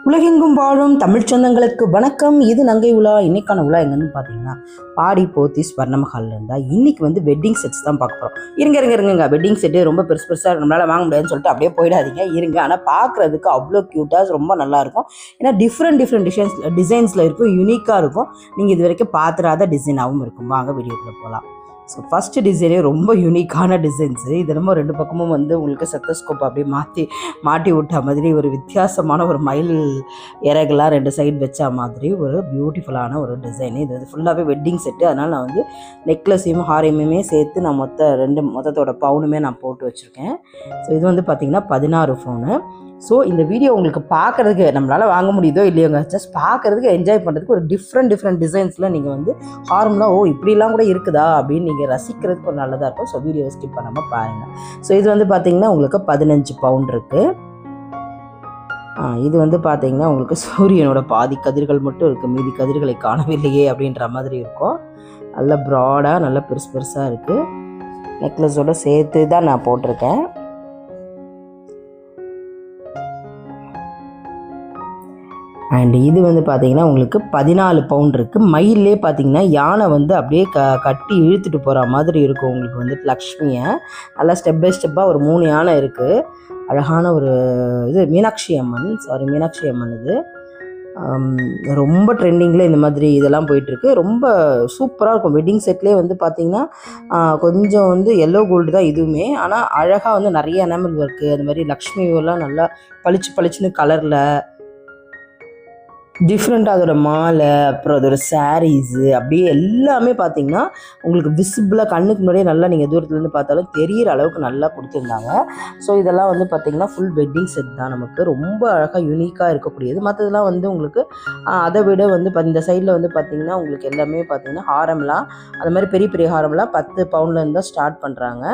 உலகெங்கும் வாழும் தமிழ் சொந்தங்களுக்கு வணக்கம். இது நங்கை உலா. இன்னைக்கான உலா எங்கன்னு பார்த்தீங்கன்னா பாடி போத்தி ஸ்வர்ணமஹாலில் இருந்தால் இன்னைக்கு வந்து வெட்டிங் செட்ஸ் தான் பார்க்க போகிறோம். இருங்க வெட்டிங் செட்டு ரொம்ப பெருசாக நம்மளால் வாங்க முடியாதுன்னு சொல்லிட்டு அப்படியே போயிடாதீங்க. இருங்க, ஆனால் பார்க்குறதுக்கு அவ்வளோ க்யூட்டாக ரொம்ப நல்லாயிருக்கும். ஏன்னா டிஃப்ரெண்ட் டிசைன்ஸில் இருக்கும், யூனிக்காக இருக்கும். நீங்கள் இது வரைக்கும் பார்த்துடாத டிசைனாகவும் இருக்கும். வாங்க வீடியோக்குள்ளே போகலாம். ஸோ ஃபஸ்ட்டு டிசைனே ரொம்ப யூனிக்கான டிசைன்ஸு. இது நம்ம ரெண்டு பக்கமும் வந்து உங்களுக்கு செத்தஸ்கோப் அப்படியே மாட்டி விட்ட மாதிரி ஒரு வித்தியாசமான ஒரு மயில் இறகுலாம் ரெண்டு சைடு வச்ச மாதிரி ஒரு பியூட்டிஃபுல்லான ஒரு டிசைனு. இது வந்து ஃபுல்லாகவே வெட்டிங் செட்டு. அதனால் நான் வந்து நெக்லஸையும் ஹாரையுமே சேர்த்து நான் மொத்தத்தோட பவுனுமே நான் போட்டு வச்சுருக்கேன். ஸோ இது வந்து பார்த்திங்கன்னா 16 பவுனு. ஸோ இந்த வீடியோ உங்களுக்கு பார்க்குறதுக்கு நம்மளால் வாங்க முடியுதோ இல்லையோங்க, ஜஸ்ட் பார்க்குறதுக்கு என்ஜாய் பண்ணுறதுக்கு ஒரு டிஃப்ரெண்ட் டிசைன்ஸில் நீங்கள் வந்து ஹார்ம்லாம் இப்படிலாம் கூட இருக்குதா அப்படின்னு நீங்கள் ரசிக்கிறதுக்கு ஒரு நல்லதாக இருக்கும். ஸோ வீடியோ ஸ்கிப் பண்ணாமல் பாருங்கள். ஸோ இது வந்து பார்த்திங்கன்னா உங்களுக்கு 15 பவுண்ட் இருக்குது. இது வந்து பார்த்திங்கன்னா உங்களுக்கு சூரியனோட பாதி கதிர்கள் மட்டும் இருக்குது, மீதி கதிர்களை காணவில்லையே அப்படின்ற மாதிரி இருக்கும். நல்ல ப்ராடாக நல்ல பெருசாக இருக்குது. நெக்லஸோடு சேர்த்து தான் நான் போட்டிருக்கேன். அண்ட் இது வந்து பார்த்திங்கன்னா உங்களுக்கு 14 பவுண்ட் இருக்குது. மயிலே பார்த்திங்கன்னா யானை வந்து அப்படியே கட்டி இழுத்துட்டு போகிற மாதிரி இருக்கும். உங்களுக்கு வந்து லக்ஷ்மியை நல்லா ஸ்டெப் பை ஸ்டெப்பாக ஒரு 3 யானை இருக்குது. அழகான ஒரு இது மீனாட்சி அம்மன் இது ரொம்ப ட்ரெண்டிங்கில் இந்த மாதிரி இதெல்லாம் போயிட்டுருக்கு. ரொம்ப சூப்பராக இருக்கும். வெட்டிங் செட்லேயே வந்து பார்த்திங்கன்னா கொஞ்சம் வந்து எல்லோ கோல்டு தான் இதுவுமே, ஆனால் அழகாக வந்து நிறைய எனாமல் ஒர்க்கு, அது மாதிரி லக்ஷ்மியெல்லாம் நல்லா பளிச்சுன்னு கலரில் டிஃப்ரெண்ட்டாக அதோட மாலை, அப்புறம் அதோட சாரீஸு அப்படியே எல்லாமே பார்த்திங்கன்னா உங்களுக்கு விசிபிளாக கண்ணுக்கு முன்னாடியே நல்லா நீங்கள் தூரத்துலேருந்து பார்த்தாலும் தெரிகிற அளவுக்கு நல்லா கொடுத்துருந்தாங்க. ஸோ இதெல்லாம் வந்து பார்த்திங்கன்னா ஃபுல் வெட்டிங் செட் தான். நமக்கு ரொம்ப அழகாக யூனிக்காக இருக்கக்கூடியது. மற்றதெல்லாம் வந்து உங்களுக்கு அதை விட வந்து இந்த சைடில் வந்து பார்த்திங்கன்னா உங்களுக்கு எல்லாமே பார்த்திங்கன்னா ஹாரம்லாம், அது மாதிரி பெரிய ஹாரம்லாம் 10 பவுண்ட்லேருந்து தான் ஸ்டார்ட் பண்ணுறாங்க.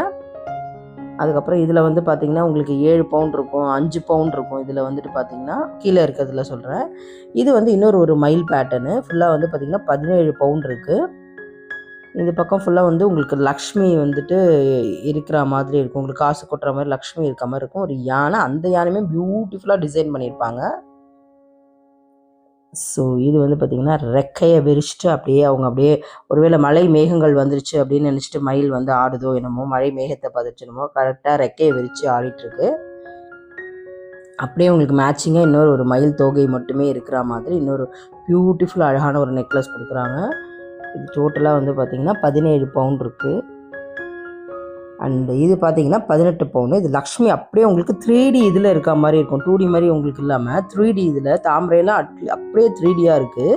அதுக்கப்புறம் இதில் வந்து பார்த்திங்கன்னா உங்களுக்கு 7 பவுண்ட் இருக்கும், 5 பவுண்ட் இருக்கும். இதில் வந்துட்டு பார்த்திங்கன்னா கீழே இருக்கிறதுல சொல்கிறேன். இது வந்து இன்னொரு ஒரு மயில் பேட்டர்னு ஃபுல்லாக வந்து பார்த்திங்கன்னா 17 பவுண்ட் இருக்குது. இந்த பக்கம் ஃபுல்லாக வந்து உங்களுக்கு லக்ஷ்மி வந்துட்டு இருக்கிற மாதிரி இருக்கும். உங்களுக்கு காசு கொட்டுற மாதிரி லக்ஷ்மி இருக்கிற மாதிரி இருக்கும். ஒரு யானை, அந்த யானையுமே பியூட்டிஃபுல்லாக டிசைன் பண்ணியிருப்பாங்க. ஸோ இது வந்து பார்த்திங்கன்னா ரெக்கையை விரிச்சிட்டு அப்படியே ஒருவேளை மழை மேகங்கள் வந்துருச்சு அப்படின்னு நினச்சிட்டு மயில் வந்து ஆடுதோ என்னமோ, மழை மேகத்தை பதிச்சுனமோ, கரெக்டாக ரெக்கையை விரித்து ஆடிட்டுருக்கு. அப்படியே உங்களுக்கு மேட்சிங்காக இன்னொரு ஒரு மயில் தோகை மட்டுமே இருக்கிற மாதிரி இன்னொரு பியூட்டிஃபுல் அழகான ஒரு நெக்லஸ் கொடுக்குறாங்க. இது டோட்டலாக வந்து பார்த்திங்கன்னா 17 பவுண்ட் இருக்குது. அண்ட் இது பார்த்திங்கன்னா 18 பவுண்டு. இது லக்ஷ்மி அப்படியே உங்களுக்கு 3D இதில் இருக்க மாதிரி இருக்கும். 2D மாதிரி உங்களுக்கு இல்லாமல் 3D இதில் தாமரையெல்லாம் அப்படியே 3Dயாக இருக்குது.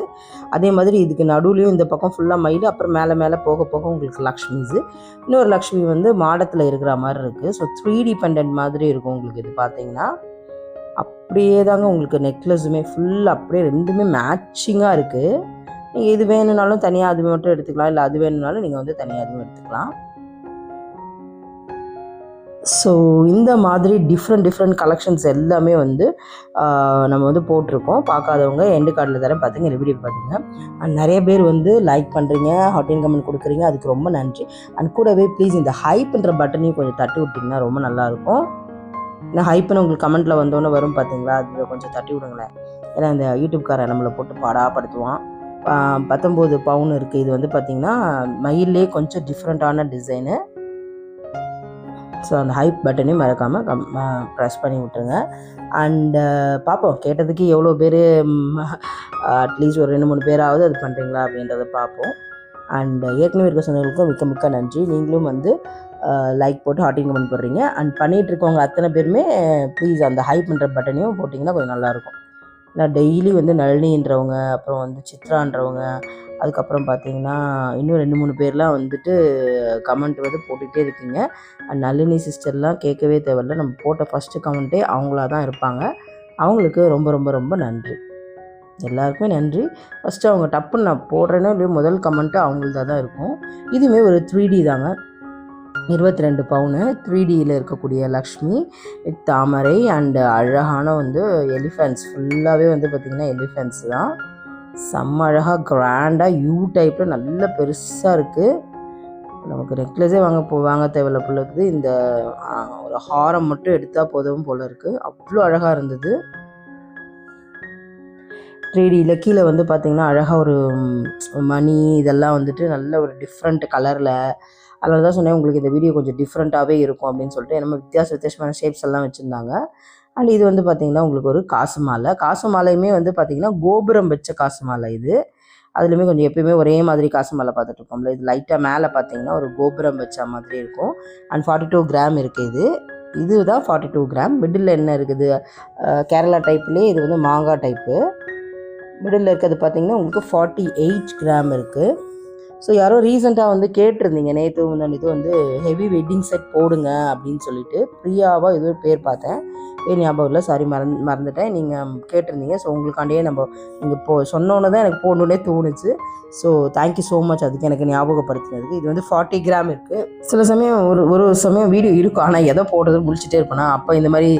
அதே மாதிரி இதுக்கு நடுவுலையும் இந்த பக்கம் ஃபுல்லாக மயில், அப்புறம் மேலே போக உங்களுக்கு லக்ஷ்மிஸு, இன்னொரு லக்ஷ்மி வந்து மாடத்தில் இருக்கிற மாதிரி இருக்குது. ஸோ 3D பெண்டன்ட் மாதிரி இருக்கும் உங்களுக்கு. இது பார்த்திங்கன்னா அப்படியே தாங்க உங்களுக்கு நெக்லஸுமே ஃபுல் அப்படியே ரெண்டுமே மேட்சிங்காக இருக்குது. நீங்கள் இது வேணும்னாலும் தனியாக அது மட்டும் எடுத்துக்கலாம், இல்லை அது வேணும்னாலும் நீங்கள் வந்து தனியாக அதுவும் எடுத்துக்கலாம். ஸோ இந்த மாதிரி டிஃப்ரெண்ட் கலெக்ஷன்ஸ் எல்லாமே வந்து நம்ம வந்து போட்டிருக்கோம். பார்க்காதவங்க எண்டு கார்டில் தரேன், பார்த்துங்க, இந்த வீடியோ பார்த்துங்க. அண்ட் நிறைய பேர் வந்து லைக் பண்ணுறீங்க, ஹாட் அண்ட் கமெண்ட் கொடுக்குறீங்க, அதுக்கு ரொம்ப நன்றி. அண்ட் கூடவே ப்ளீஸ் இந்த ஹைப்ன்ற பட்டனையும் கொஞ்சம் தட்டி விட்டிங்கன்னா ரொம்ப நல்லாயிருக்கும். ஏன்னா ஹைப்புன்னு உங்களுக்கு கமெண்ட்டில் வந்தோன்னே வரும் பார்த்தீங்களா, அதில் கொஞ்சம் தட்டி விடுங்களேன். ஏன்னா இந்த யூடியூப்காரன் நம்மளை போட்டு பாடாப்படுத்துவான். 19 பவுன் இருக்குது. இது வந்து பார்த்திங்கன்னா மயிலே கொஞ்சம் டிஃப்ரெண்ட்டான டிசைனு. ஸோ அந்த ஹைப் பட்டனையும் மறக்காமல் ப்ரெஸ் பண்ணி விட்டுருங்க. அண்டு பார்ப்போம், கேட்டதுக்கு எவ்வளோ பேர் அட்லீஸ்ட் ஒரு 2-3 பேராவது அது பண்ணுறீங்களா அப்படின்றத பார்ப்போம். அண்டு ஏற்கனவே இருக்க சொன்னவங்களுக்கும் மிக்க நன்றி. நீங்களும் வந்து லைக் போட்டு ஹாட்டிங் கமெண்ட் போடுறீங்க. அண்ட் பண்ணிகிட்ருக்கவங்க அத்தனை பேருமே ப்ளீஸ் அந்த ஹைப் பண்ணுற பட்டனையும் போட்டிங்கன்னா கொஞ்சம் நல்லாயிருக்கும். ஏன்னா டெய்லி வந்து நளினின்றவங்க, அப்புறம் வந்து சித்ரான்றவங்க, அதுக்கப்புறம் பார்த்திங்கன்னா இன்னும் 2-3 பேர்லாம் வந்துட்டு கமெண்ட் வந்து போட்டுகிட்டே இருக்கீங்க. நளினி சிஸ்டர்லாம் கேட்கவே தேவையில்ல, நம்ம போட்ட ஃபஸ்ட்டு கமெண்ட்டே அவங்களா தான் இருப்பாங்க. அவங்களுக்கு ரொம்ப நன்றி. எல்லாருக்குமே நன்றி. ஃபஸ்ட்டு அவங்க டப்புன்னு நான் போடுறேனோ இல்லையோ முதல் கமெண்ட்டு அவங்கள்தான் தான் இருக்கும். இதுவுமே ஒரு 3D தாங்க. 22 பவுனு 3Dயில் இருக்கக்கூடிய லக்ஷ்மி வித் தாமரை அண்டு அழகான வந்து எலிஃபென்ட்ஸ், ஃபுல்லாகவே வந்து பார்த்திங்கன்னா எலிஃபென்ட்ஸ் தான். செம்ம அழகாக கிராண்டாக யூ டைப்பில் நல்ல பெருசாக இருக்குது. நமக்கு நெக்லஸே வாங்க தேவையில்ல போல இருக்குது. இந்த ஒரு ஹாரம் மட்டும் எடுத்தால் போதும் போல் இருக்குது. அவ்வளோ அழகாக இருந்தது. 3Dயில் கீழே வந்து பார்த்திங்கன்னா அழகாக ஒரு மணி இதெல்லாம் வந்துட்டு நல்ல ஒரு டிஃப்ரெண்ட் கலரில். அதனால தான் சொன்னேன் உங்களுக்கு இந்த வீடியோ கொஞ்சம் டிஃப்ரெண்ட்டாகவே இருக்கும் அப்படின்னு சொல்லிட்டு. நம்ம வித்தியாசமான ஷேப்ஸ் எல்லாம் வச்சுருந்தாங்க. அண்ட் இது வந்து பார்த்திங்கன்னா உங்களுக்கு ஒரு காசு மாலை. காசு மாலையுமே வந்து பார்த்திங்கன்னா கோபுரம் வச்ச காசு மாலை இது. அதுலேயுமே கொஞ்சம் எப்பயுமே ஒரே மாதிரி காசு மாலை பார்த்துட்ருக்கோம்ல, இது லைட்டாக மேலே பார்த்திங்கன்னா ஒரு கோபுரம் வச்ச மாதிரி இருக்கும். அண்ட் 42 கிராம் இருக்குது இதுதான் 42 கிராம். மிடில் என்ன இருக்குது, கேரளா டைப்லேயே இது வந்து மாங்காய் டைப்பு. மிடில் இருக்கிறது பார்த்திங்கன்னா உங்களுக்கு 48 கிராம் இருக்குது. ஸோ யாரோ ரீசெண்டாக வந்து கேட்டிருந்தீங்க, நேற்று முந்தானேத்து வந்து ஹெவி வெட்டிங் செட் போடுங்க அப்படின்னு சொல்லிட்டு. பிரியாவா ஏதோ ஒரு பேர் பார்த்தேன், பேர் ஞாபகம் இல்லை, சாரி மறந்துட்டேன். நீங்கள் கேட்டிருந்தீங்க. ஸோ உங்களுக்காண்டியே நீங்கள் சொன்னோன்னு தான் எனக்கு போடணுன்னே தோணுச்சு. ஸோ தேங்க்யூ ஸோ மச் அதுக்கு எனக்கு ஞாபகப்படுத்தினதுக்கு. இது வந்து 40 கிராம் இருக்குது. சில சமயம் ஒரு சமயம் வீடியோ இருக்கும், ஆனால் எதை போடுறதுன்னு முடிச்சுட்டே இருப்பேனா, அப்போ இந்த மாதிரி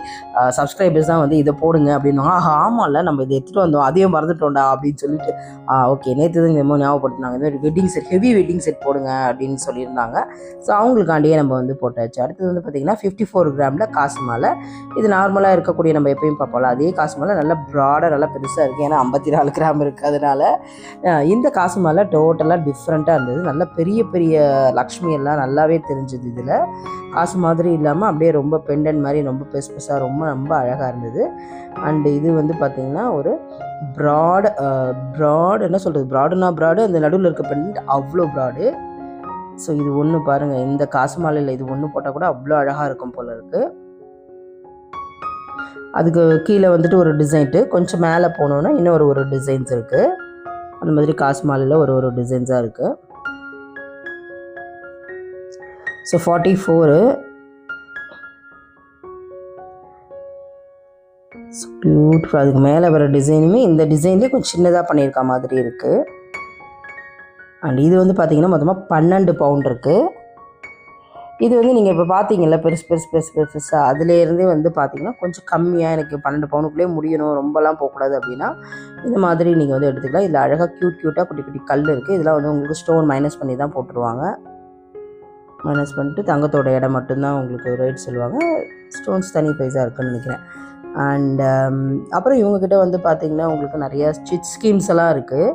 சப்ஸ்கிரைபர்ஸ் தான் வந்து இதை போடுங்க அப்படின்னுவாங்க. ஆமாம்ல நம்ம இதை எடுத்துகிட்டு வந்தோம், அதையும் மறந்துட்டோம்டா அப்படின்னு சொல்லிட்டு ஓகே நேற்று தான் இந்த மாதிரி ஞாபகப்படுத்தினாங்க. இந்த மாதிரி wedding set, heavy wedding set போடுங்க அப்படின்னு சொல்லியிருந்தாங்க. ஸோ அவங்களுக்காண்டியே நம்ம வந்து போட்டாச்சு. அடுத்தது வந்து பார்த்திங்கன்னா 54 கிராமில் காசு மாலை. இது நார்மலாக இருக்கக்கூடிய நம்ம எப்பயும் பார்ப்போம்ல அதே காசு மாலை, நல்லா ப்ராடாக நல்லா பெருசாக இருக்குது. ஏன்னா 54 கிராம் இருக்குது. அதனால் இந்த காசு மாலை டோட்டலாக டிஃப்ரெண்ட்டாக இருந்தது. நல்ல பெரிய பெரிய லக்ஷ்மி எல்லாம் நல்லாவே தெரிஞ்சுது. இதில் காசு மாதிரி இல்லாமல் அப்படியே ரொம்ப பெண்டன் மாதிரி ரொம்ப பெருசாக ரொம்ப அழகாக இருந்தது. அண்டு இது வந்து பார்த்திங்கன்னா ஒரு ப்ராடு என்ன சொல்கிறது, ப்ராடு அந்த நடுவில் இருக்க பெண்ட் அவ்வளோ ப்ராடு. ஸோ இது ஒன்று பாருங்கள், இந்த காசு மாலையில் இது ஒன்று போட்டால் கூட அவ்வளோ அழகாக இருக்கும் போல் இருக்குது. அதுக்கு கீழே வந்துட்டு ஒரு டிசைன்ட்டு, கொஞ்சம் மேலே போனோன்னா இன்னும் ஒரு டிசைன்ஸ் இருக்குது. அந்த மாதிரி காசு மாலையில் ஒரு டிசைன்ஸாக இருக்குது. So 44 beautiful. அதுக்கு மேலே வர டிசைனுமே இந்த டிசைன்லேயே கொஞ்சம் சின்னதாக பண்ணியிருக்க மாதிரி இருக்குது. அண்ட் இது வந்து பார்த்திங்கன்னா மொத்தமாக 12 பவுண்ட் இருக்குது. இது வந்து நீங்கள் இப்போ பார்த்தீங்கல்ல பெருசாக, அதுலேருந்தே வந்து பார்த்திங்கன்னா கொஞ்சம் கம்மியாக எனக்கு 12 பவுனுக்குள்ளே முடியணும், ரொம்பலாம் போகக்கூடாது அப்படின்னா இந்த மாதிரி நீங்கள் வந்து எடுத்துக்கலாம். இதில் அழகாக க்யூட்டாக குட்டி குட்டி கல் இருக்குது. இதெல்லாம் வந்து உங்களுக்கு ஸ்டோன் மைனஸ் பண்ணி தான் போட்டுருவாங்க. மைனஸ் பண்ணிட்டு தங்கத்தோட இடம் மட்டும்தான் உங்களுக்கு ரேட் சொல்லுவாங்க. ஸ்டோன்ஸ் தனி ப்ரைஸாக இருக்குதுன்னு நினைக்கிறேன். அண்ட் அப்புறம் இவங்கக்கிட்ட வந்து பார்த்திங்கன்னா உங்களுக்கு நிறையா ஸ்கீம்ஸ் எல்லாம் இருக்குது.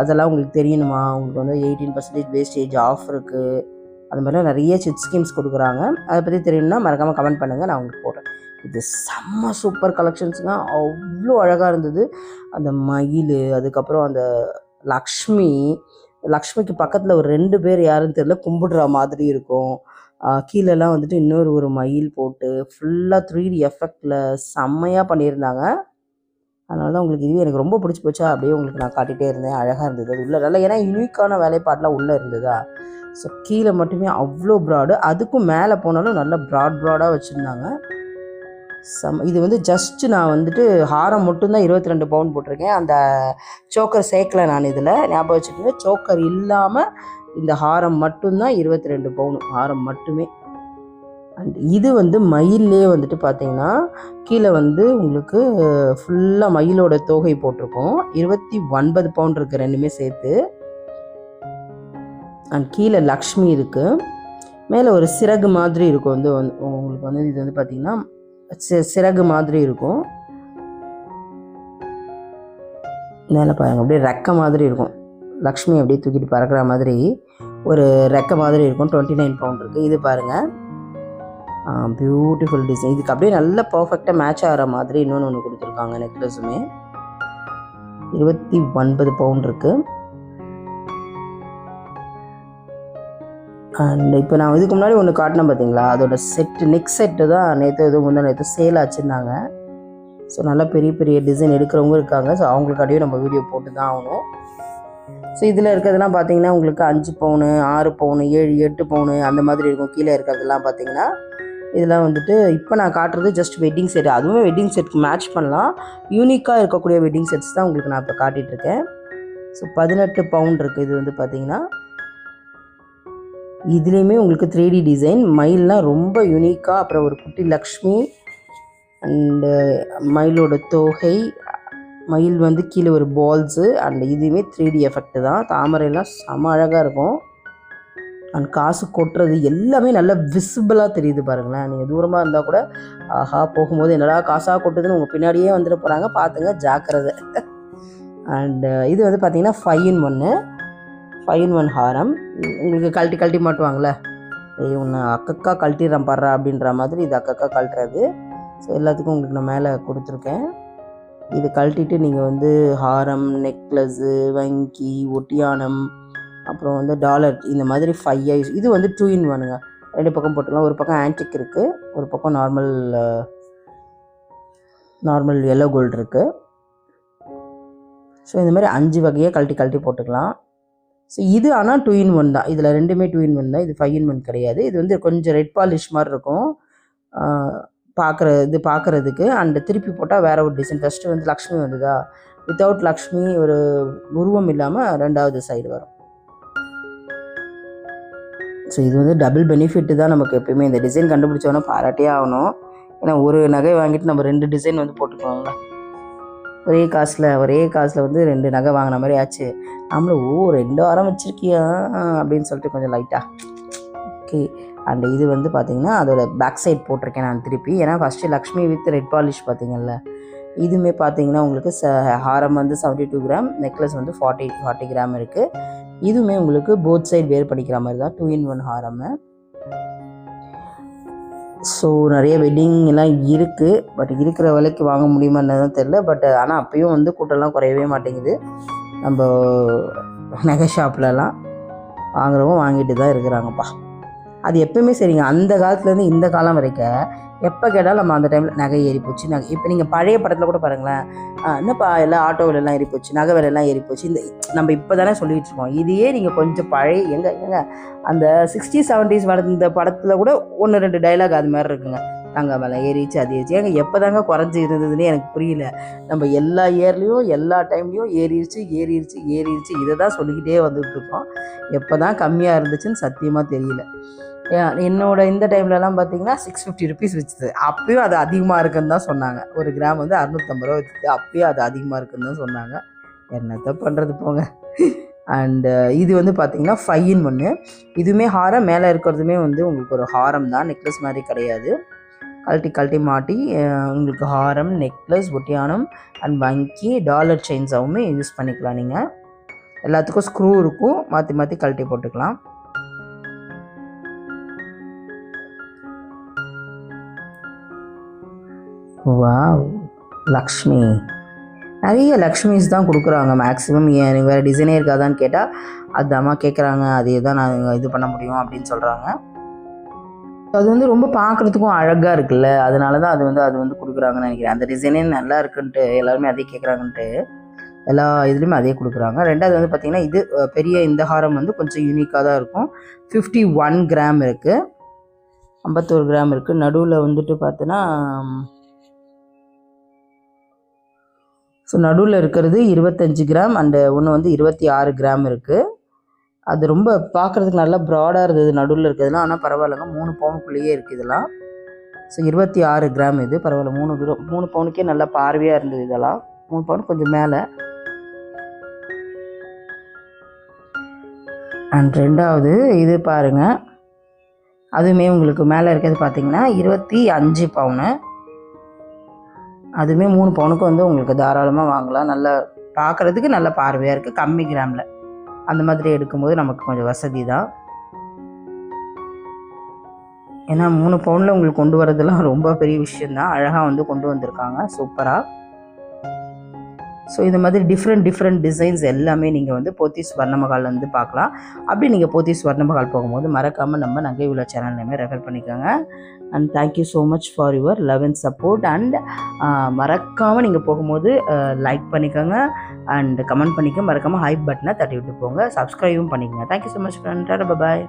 அதெல்லாம் உங்களுக்கு தெரியணுமா, உங்களுக்கு வந்து 18% வேஸ்டேஜ் ஆஃப் இருக்குது. அது மாதிரிலாம் நிறைய ஸ்கீம்ஸ் கொடுக்குறாங்க. அதை பற்றி தெரியணும்னா மறக்காமல் கமெண்ட் பண்ணுங்கள், நான் உங்களுக்கு போடுறேன். இது செம்ம சூப்பர் கலெக்ஷன்ஸுங்க. அவ்வளோ அழகாக இருந்தது. அந்த மயில், அதுக்கப்புறம் அந்த லக்ஷ்மிக்கு பக்கத்தில் ஒரு 2 பேர் யாருன்னு தெரியல கும்பிடுற மாதிரி இருக்கும். கீழெல்லாம் வந்துட்டு இன்னொரு மயில் போட்டு ஃபுல்லாக 3D எஃபெக்டில் செம்மையாக பண்ணியிருந்தாங்க. அதனால தான் உங்களுக்கு இது எனக்கு ரொம்ப பிடிச்சி போச்சா, அப்படியே உங்களுக்கு நான் காட்டிகிட்டே இருந்தேன். அழகாக இருந்தது அது உள்ளே நல்லா, ஏன்னா யூனிக்கான வேலைப்பாடெலாம் உள்ளே இருந்ததா. ஸோ கீழே மட்டுமே அவ்வளோ ப்ராடு, அதுக்கும் மேலே போனாலும் நல்லா ப்ராடாக வச்சுருந்தாங்க. இது வந்து ஜஸ்ட்டு நான் வந்துட்டு ஹாரம் மட்டும்தான் 22 பவுன் போட்டிருக்கேன். அந்த சோக்கர் சேர்க்கலை நான் இதில், ஞாபகம் வச்சுக்கோங்க. சோக்கர் இல்லாமல் இந்த ஹாரம் மட்டும்தான் 22 பவுன் ஹாரம் மட்டுமே. அண்ட் இது வந்து மயிலே வந்துட்டு பார்த்திங்கன்னா கீழே வந்து உங்களுக்கு ஃபுல்லாக மயிலோட தோகை போட்டிருக்கோம். 29 பவுண்ட் இருக்குது ரெண்டுமே சேர்த்து. அண்ட் கீழே லக்ஷ்மி இருக்குது. மேலே ஒரு சிறகு மாதிரி இருக்கும். வந்து உங்களுக்கு வந்து இது வந்து பார்த்திங்கன்னா சிறகு மாதிரி இருக்கும். மேலே பாருங்கள் அப்படியே ரெக்கை மாதிரி இருக்கும். லக்ஷ்மி அப்படியே தூக்கிட்டு பறக்கிற மாதிரி ஒரு ரெக்கை மாதிரி இருக்கும். 29 பவுண்ட் இருக்குது. இது பாருங்கள், பியூட்டிஃபுல் டிசைன். இதுக்கு அப்படியே நல்ல பர்ஃபெக்டாக மேட்ச் ஆகிற மாதிரி இன்னொன்று கொடுத்துருக்காங்க. நெக்லஸுமே 29 பவுண்ட் இருக்குது. அண்ட் இப்போ நான் இதுக்கு முன்னாடி ஒன்று காட்டினேன் பார்த்தீங்களா, அதோட நெக் செட்டு தான் நேற்று நேற்று சேல் ஆச்சுருந்தாங்க. ஸோ நல்லா பெரிய பெரிய டிசைன் எடுக்கிறவங்க இருக்காங்க. ஸோ அவங்களுக்காடியும் நம்ம வீடியோ போட்டு தான் ஆகணும். ஸோ இதில் இருக்கிறதுலாம் பார்த்தீங்கன்னா உங்களுக்கு 5 பவுனு 6 பவுனு 7 8 பவுனு அந்த மாதிரி இருக்கும். கீழே இருக்கிறதுலாம் பார்த்தீங்கன்னா இதெல்லாம் வந்துட்டு இப்போ நான் காட்டுறது ஜஸ்ட் வெட்டிங் செட். அதுவும் வெட்டிங் செட்டுக்கு மேட்ச் பண்ணலாம். யூனிக்காக இருக்கக்கூடிய வெட்டிங் செட்ஸ் தான் உங்களுக்கு நான் இப்போ காட்டிகிட்ருக்கேன். ஸோ 18 பவுண்ட் இருக்குது. இது வந்து பார்த்திங்கன்னா இதுலேயுமே உங்களுக்கு 3D டிசைன், மயில்னால் ரொம்ப யூனிக்காக, அப்புறம் ஒரு குட்டி லக்ஷ்மி அண்டு மயிலோட தோகை, மயில் வந்து கீழே ஒரு பால்ஸு. அண்ட் இதுவுமே 3D எஃபெக்ட் தான். தாமரைலாம் செம அழகாக இருக்கும். அண்ட் காசு கொட்டுறது எல்லாமே நல்லா விசிபிளாக தெரியுது பாருங்களேன். நீங்கள் தூரமாக இருந்தால் கூட ஆஹா போகும்போது என்னடா காசாக கொட்டுதுன்னு உங்கள் பின்னாடியே வந்துட்டு போகிறாங்க, பார்த்துங்க ஜாக்கிரதை. அண்டு இது வந்து பார்த்திங்கன்னா 5 in 1 ஹாரம். உங்களுக்கு கழட்டி மாட்டுவாங்களே, ஒன்று அக்கக்கா கழட்டிடுறேன் படுறா அப்படின்ற மாதிரி இது அக்கக்கா கழட்டுறது. ஸோ எல்லாத்துக்கும் உங்களுக்கு நான் மேலே கொடுத்துருக்கேன். இது கழட்டிட்டு நீங்கள் வந்து ஹாரம், நெக்லஸ்ஸு, வங்கி, ஒட்டியானம், அப்புறம் வந்து டாலர், இந்த மாதிரி 5 ஐஸ். இது வந்து 2 in 1ங்க. 2 பக்கம் போட்டுக்கலாம். ஒரு பக்கம் ஆன்டிக் இருக்குது, ஒரு பக்கம் நார்மல் எல்லோ கோல்டு இருக்குது. ஸோ இந்த மாதிரி 5 வகையாக கழட்டி போட்டுக்கலாம். ஸோ இது ஆனால் 2 in 1 தான். இதில் ரெண்டுமே 2 in 1 தான். இது 5 in 1 கிடையாது. இது வந்து கொஞ்சம் ரெட் பாலிஷ் மாதிரி இருக்கும் பார்க்குறதுக்கு. அண்டு திருப்பி போட்டால் வேறு ஒரு டிசைன். ஃபஸ்ட்டு வந்து லக்ஷ்மி வந்துதா, வித்தவுட் லக்ஷ்மி ஒரு உருவம் இல்லாமல் 2வது சைடு வரும். ஸோ இது வந்து டபுள் பெனிஃபிட்டு தான் நமக்கு. எப்பயுமே இந்த டிசைன் கண்டுபிடிச்சோன்னா பாராட்டே ஆகணும். ஏன்னா ஒரு நகை வாங்கிட்டு நம்ம 2 டிசைன் வந்து போட்டுக்கோங்களா, ஒரே காசில் வந்து 2 நகை வாங்கின மாதிரி ஆச்சு. நம்மளும் 2 வாரம் வச்சுருக்கியா அப்படின்னு சொல்லிட்டு கொஞ்சம் லைட்டாக ஓகே. அண்ட் இது வந்து பார்த்திங்கன்னா அதோட பேக் சைட் போட்டிருக்கேன் நான் திருப்பி. ஏன்னா first Lakshmi with red polish பார்த்திங்கல்ல, இதுவுமே பார்த்திங்கன்னா உங்களுக்கு ஹாரம் வந்து 72 கிராம், நெக்லஸ் வந்து 40 கிராம் இருக்குது. இதுவுமே உங்களுக்கு போத் சைடு வேர் பண்ணிக்கிற மாதிரி தான் 2 in 1 ஹாரம். ஸோ நிறைய வெட்டிங் எல்லாம் இருக்குது. பட் இருக்கிற விலைக்கு வாங்க முடியுமான்னு தான் தெரில. பட் ஆனால் அப்பயும் வந்து கூட்டம்லாம் குறையவே மாட்டேங்குது. நம்ம நகை ஷாப்லலாம் வாங்குறவங்க வாங்கிட்டு தான் இருக்கிறாங்கப்பா. அது எப்போயுமே சரிங்க. அந்த காலத்துலேருந்து இந்த காலம் வரைக்கும் எப்போ கேட்டாலும் நம்ம அந்த டைமில் நகை ஏறி போச்சு. இப்போ நீங்கள் பழைய படத்தில் கூட பாருங்களேன், என்னப்பா எல்லாம் ஆட்டோ விலையெல்லாம் ஏறி போச்சு, நகை விலையெல்லாம் ஏறி போச்சு. நம்ம இப்போ தானே சொல்லிகிட்டு இருக்கோம். இதையே நீங்கள் கொஞ்சம் பழைய எங்க அந்த 60s 70s இந்த படத்தில் கூட 1-2 டைலாக் அது மாதிரி இருக்குங்க. தங்க விலை ஏறிச்சு, அது ஏறிச்சு. ஏங்க எப்போ தாங்க குறைஞ்சி இருந்ததுன்னு எனக்கு புரியல. நம்ம எல்லா இயர்லேயும் எல்லா டைம்லேயும் ஏறிடுச்சு இதை தான் சொல்லிக்கிட்டே வந்துட்டு இருக்கோம். எப்போ தான் கம்மியாக இருந்துச்சுன்னு சத்தியமாக தெரியல. என்னோட இந்த டைம்லலாம் பார்த்தீங்கன்னா 650 rupees வச்சுது. அப்பயும் அது அதிகமாக இருக்குன்னு தான் சொன்னாங்க. 1 கிராம் வந்து 650 ரூபா வச்சுது. அப்பயும் அது அதிகமாக இருக்குன்னு தான் சொன்னாங்க. என்னத்தை பண்ணுறது போங்க. அண்டு இது வந்து பார்த்திங்கன்னா 5 in 1. இதுவுமே ஹாரம், மேலே இருக்கிறதுமே வந்து உங்களுக்கு ஒரு ஹாரம் தான், நெக்லஸ் மாதிரி கிடையாது. கழட்டி மாட்டி உங்களுக்கு ஹாரம், நெக்லஸ், ஒட்டியானம் அண்ட் வங்கி, டாலர் செயின்ஸாகவுமே யூஸ் பண்ணிக்கலாம். நீங்கள் எல்லாத்துக்கும் ஸ்க்ரூ இருக்கும், மாற்றி கழட்டி போட்டுக்கலாம். வாவ், லக்ஷ்மி, நிறைய லக்ஷ்மிஸ் தான் கொடுக்குறாங்க மேக்ஸிமம். எனக்கு வேறு டிசைனே இருக்காதான்னு கேட்டால் அது அம்மா கேட்குறாங்க, அதே தான் நான் இது பண்ண முடியும் அப்படின்னு சொல்கிறாங்க. அது வந்து ரொம்ப பார்க்குறதுக்கும் அழகாக இருக்குல்ல, அதனால தான் அது வந்து கொடுக்குறாங்கன்னு நினைக்கிறேன். அந்த டிசைனே நல்லா இருக்குன்ட்டு எல்லாருமே அதே கேட்குறாங்கன்ட்டு எல்லா இதுலேயுமே அதே கொடுக்குறாங்க. 2வது வந்து பார்த்திங்கன்னா இது பெரிய இந்த ஹாரம் வந்து கொஞ்சம் யூனிக்காக தான் இருக்கும். 51 கிராம் இருக்குது, 51 கிராம் இருக்குது. நடுவில் வந்துட்டு பார்த்தோன்னா ஸோ நடுவில் இருக்கிறது 25 கிராம் அண்டு ஒன்று வந்து 26 கிராம் இருக்குது. அது ரொம்ப பார்க்குறதுக்கு நல்லா ப்ராடாக இருந்தது நடுவில் இருக்கிறதுலாம். ஆனால் பரவாயில்லைங்க, 3 பவுனுக்குள்ளேயே இருக்குது இதெல்லாம். ஸோ 26 கிராம் இது பரவாயில்ல. 3 பவுனுக்கே நல்லா பார்வையாக இருந்தது இதெல்லாம். 3 பவுன் கொஞ்சம் மேலே. அண்ட் 2வது இது பாருங்கள், அதுவுமே உங்களுக்கு மேலே இருக்கிறது பார்த்திங்கன்னா 25 பவுனு. அதுவுமே 3 பவுனுக்கு வந்து உங்களுக்கு தாராளமாக வாங்கலாம். நல்லா பார்க்குறதுக்கு நல்ல பார்வையாக இருக்குது, கம்மி கிராமில். அந்த மாதிரி எடுக்கும்போது நமக்கு கொஞ்சம் வசதி தான். ஏன்னா 3 பவுனில் உங்களுக்கு கொண்டு வரதெல்லாம் ரொம்ப பெரிய விஷயந்தான். அழகாக வந்து கொண்டு வந்திருக்காங்க, சூப்பராக. ஸோ இந்த மாதிரி டிஃப்ரெண்ட் டிசைன்ஸ் எல்லாமே நீங்கள் வந்து போத்தீஸ் ஸ்வர்ணமஹால் வந்து பார்க்கலாம். அப்படி நீங்கள் போத்தீஸ் ஸ்வர்ணமஹால் போகும்போது மறக்காமல் நம்ம நகை உலா சேனல் நேமே ரெஃபர் பண்ணிக்கோங்க. And thank you so much for your love and support. And மறக்காமல் நீங்கள் போகும்போது லைக் பண்ணிக்கோங்க அண்ட் கமெண்ட் பண்ணிக்க, மறக்காமல் ஹைப் பட்டனை தட்டி விட்டு போங்க. சப்ஸ்கிரைபும் பண்ணிக்கோங்க. Thank you so much friend. பாய்.